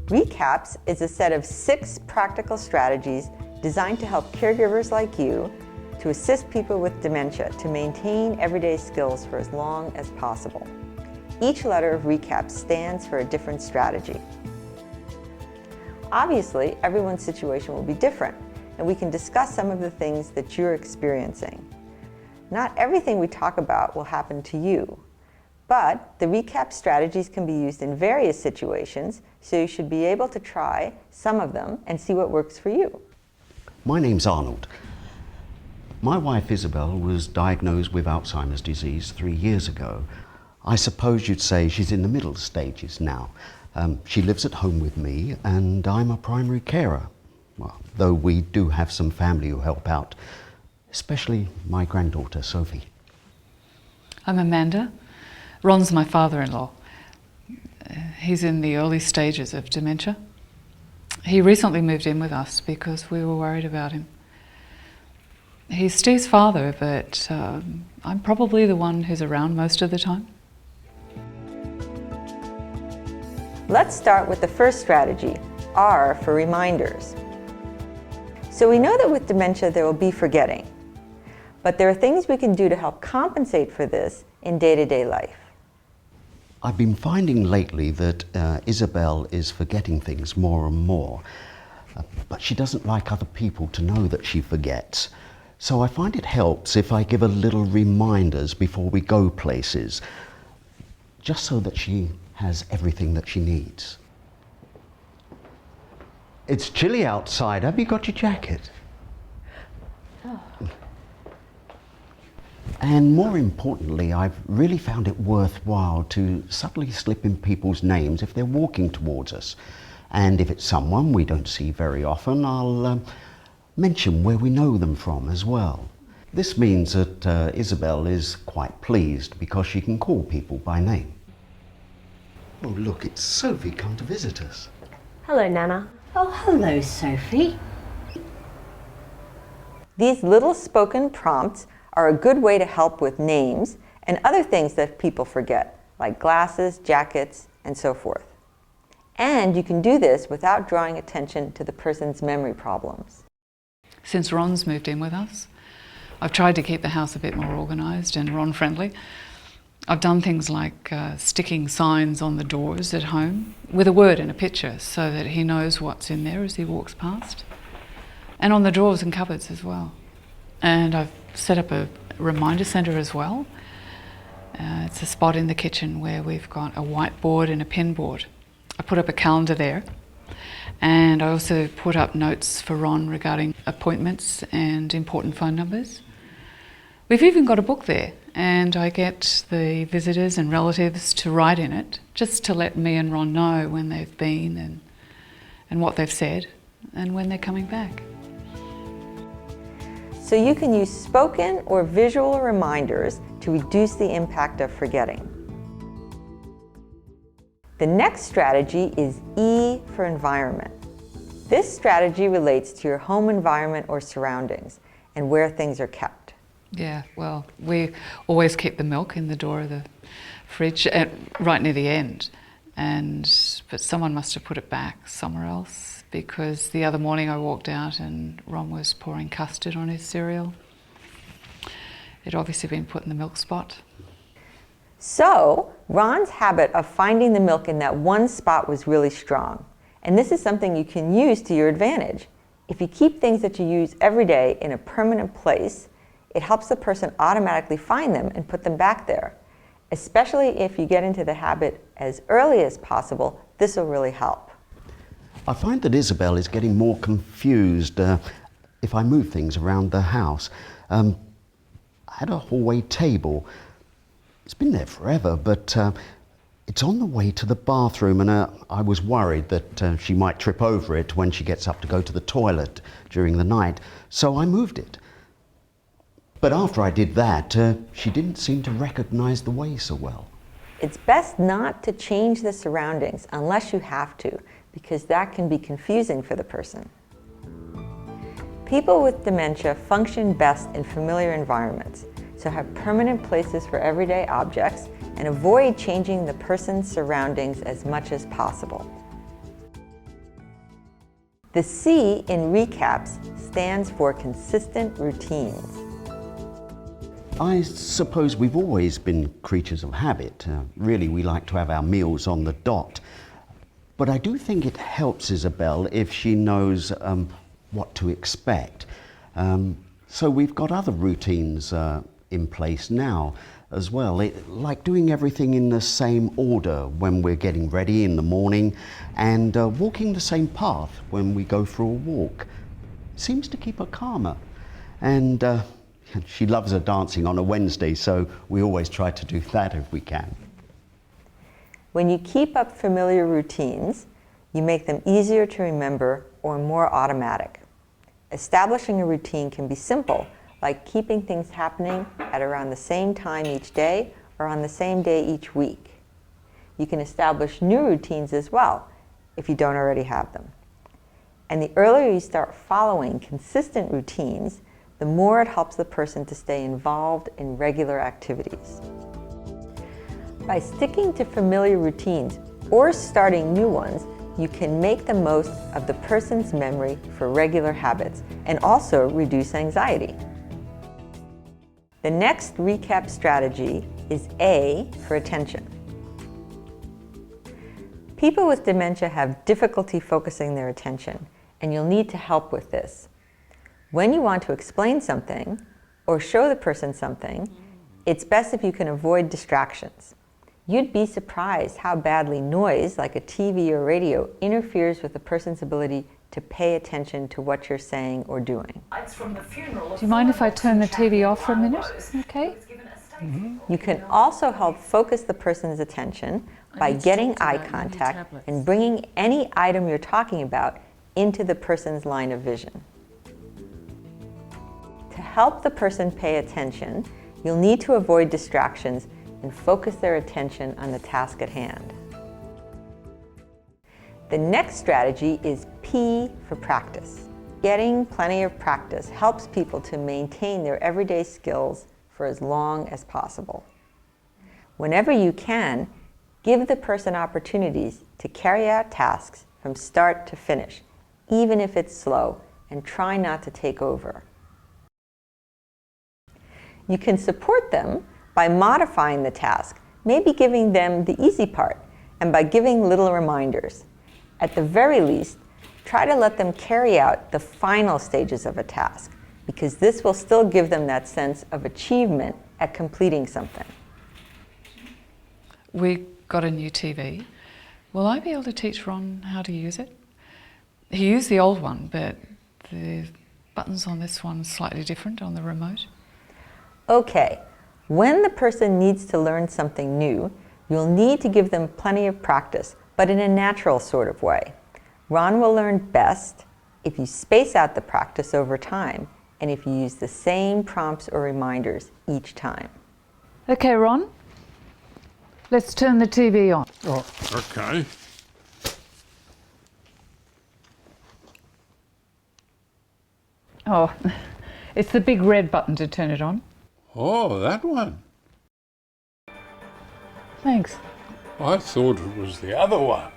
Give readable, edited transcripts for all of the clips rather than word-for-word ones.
RECAPS is a set of 6 practical strategies designed to help caregivers like you to assist people with dementia to maintain everyday skills for as long as possible. Each letter of RECAPS stands for a different strategy. Obviously, everyone's situation will be different, and we can discuss some of the things that you're experiencing. Not everything we talk about will happen to you, but the RECAPS strategies can be used in various situations, so you should be able to try some of them and see what works for you. My name's Arnold. My wife Isabel was diagnosed with Alzheimer's disease 3 years ago. I suppose you'd say she's in the middle stages now. She lives at home with me and I'm a primary carer. Well, though we do have some family who help out, especially my granddaughter Sophie. I'm Amanda. Ron's my father-in-law. He's in the early stages of dementia. He recently moved in with us because we were worried about him. He's Steve's father, but I'm probably the one who's around most of the time. Let's start with the first strategy, R for reminders. So we know that with dementia there will be forgetting, but there are things we can do to help compensate for this in day-to-day life. I've been finding lately that Isabel is forgetting things more and more, but she doesn't like other people to know that she forgets. So I find it helps if I give her little reminders before we go places, just so that she has everything that she needs. It's chilly outside. Have you got your jacket? Oh. And more importantly, I've really found it worthwhile to subtly slip in people's names if they're walking towards us. And if it's someone we don't see very often, I'll mention where we know them from as well. This means that Isabel is quite pleased because she can call people by name. Oh look, it's Sophie come to visit us. Hello, Nana. Oh, hello, Sophie. These little spoken prompts are a good way to help with names and other things that people forget, like glasses, jackets, and so forth. And you can do this without drawing attention to the person's memory problems. Since Ron's moved in with us, I've tried to keep the house a bit more organised and Ron-friendly. I've done things like sticking signs on the doors at home with a word and a picture so that he knows what's in there as he walks past. And on the drawers and cupboards as well. And I've set up a reminder centre as well. It's a spot in the kitchen where we've got a whiteboard and a pin board. I put up a calendar there. And I also put up notes for Ron regarding appointments and important phone numbers. We've even got a book there, and I get the visitors and relatives to write in it, just to let me and Ron know when they've been and what they've said, and when they're coming back. So you can use spoken or visual reminders to reduce the impact of forgetting. The next strategy is E for environment. This strategy relates to your home environment or surroundings and where things are kept. Yeah, well, we always keep the milk in the door of the fridge right near the end. But someone must have put it back somewhere else, because the other morning I walked out and Ron was pouring custard on his cereal. It'd obviously been put in the milk spot. So, Ron's habit of finding the milk in that one spot was really strong. And this is something you can use to your advantage. If you keep things that you use every day in a permanent place, it helps the person automatically find them and put them back there. Especially if you get into the habit as early as possible, this will really help. I find that Isabel is getting more confused if I move things around the house. I had a hallway table. It's been there forever, but it's on the way to the bathroom, and I was worried that she might trip over it when she gets up to go to the toilet during the night, so I moved it. But after I did that, she didn't seem to recognize the way so well. It's best not to change the surroundings unless you have to, because that can be confusing for the person. People with dementia function best in familiar environments, so have permanent places for everyday objects and avoid changing the person's surroundings as much as possible. The C in RECAPS stands for consistent routines. I suppose we've always been creatures of habit. Really, we like to have our meals on the dot. But I do think it helps Isabel if she knows what to expect. So we've got other routines in place now as well, like doing everything in the same order when we're getting ready in the morning and walking the same path when we go for a walk. Seems to keep her calmer. And she loves her dancing on a Wednesday, so we always try to do that if we can. When you keep up familiar routines, you make them easier to remember or more automatic. Establishing a routine can be simple, like keeping things happening at around the same time each day or on the same day each week. You can establish new routines as well, if you don't already have them. And the earlier you start following consistent routines, the more it helps the person to stay involved in regular activities. By sticking to familiar routines or starting new ones, you can make the most of the person's memory for regular habits and also reduce anxiety. The next RECAP strategy is A for attention. People with dementia have difficulty focusing their attention, and you'll need to help with this. When you want to explain something or show the person something, it's best if you can avoid distractions. You'd be surprised how badly noise, like a TV or radio, interferes with a person's ability to pay attention to what you're saying or doing. Do you mind if I turn the TV off for a minute? Okay. You can also help focus the person's attention by getting eye contact and bringing any item you're talking about into the person's line of vision. To help the person pay attention, you'll need to avoid distractions and focus their attention on the task at hand. The next strategy is P for practice. Getting plenty of practice helps people to maintain their everyday skills for as long as possible. Whenever you can, give the person opportunities to carry out tasks from start to finish, even if it's slow, and try not to take over. You can support them by modifying the task, maybe giving them the easy part, and by giving little reminders. At the very least, try to let them carry out the final stages of a task, because this will still give them that sense of achievement at completing something. We got a new TV. Will I be able to teach Ron how to use it? He used the old one, but the buttons on this one are slightly different on the remote. Okay, when the person needs to learn something new, you'll need to give them plenty of practice, but in a natural sort of way. Ron will learn best if you space out the practice over time and if you use the same prompts or reminders each time. Okay, Ron. Let's turn the TV on. Oh, okay. Oh, it's the big red button to turn it on. Oh, that one. Thanks. I thought it was the other one.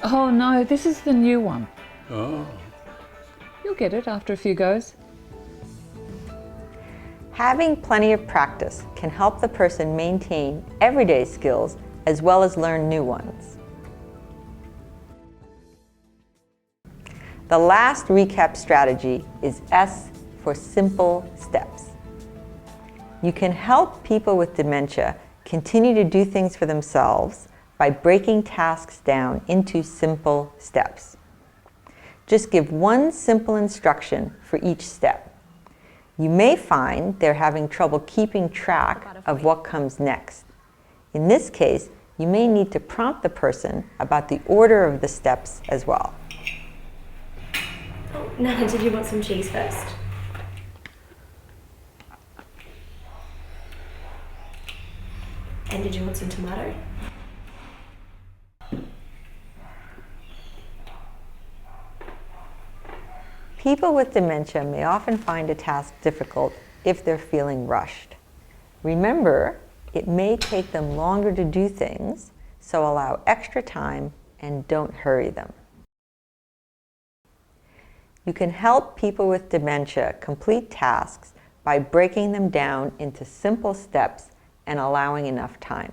Oh no, this is the new one. Oh. You'll get it after a few goes. Having plenty of practice can help the person maintain everyday skills as well as learn new ones. The last RECAP strategy is S for simple steps. You can help people with dementia continue to do things for themselves by breaking tasks down into simple steps. Just give one simple instruction for each step. You may find they're having trouble keeping track of what comes next. In this case, you may need to prompt the person about the order of the steps as well. Oh, Nana, did you want some cheese first? And did you want some tomato? People with dementia may often find a task difficult if they're feeling rushed. Remember, it may take them longer to do things, so allow extra time and don't hurry them. You can help people with dementia complete tasks by breaking them down into simple steps and allowing enough time.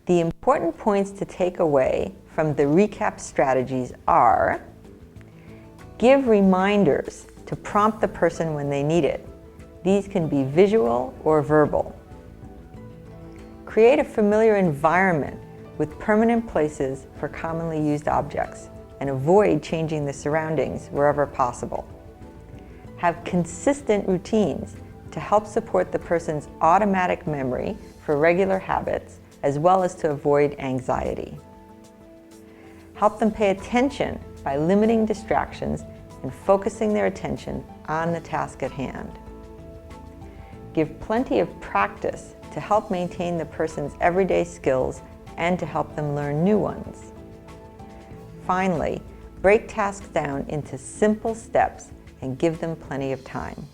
The important points to take away from the RECAPS strategies are: give reminders to prompt the person when they need it. These can be visual or verbal. Create a familiar environment with permanent places for commonly used objects and avoid changing the surroundings wherever possible. Have consistent routines to help support the person's automatic memory for regular habits as well as to avoid anxiety. Help them pay attention by limiting distractions and focusing their attention on the task at hand. Give plenty of practice to help maintain the person's everyday skills and to help them learn new ones. Finally, break tasks down into simple steps and give them plenty of time.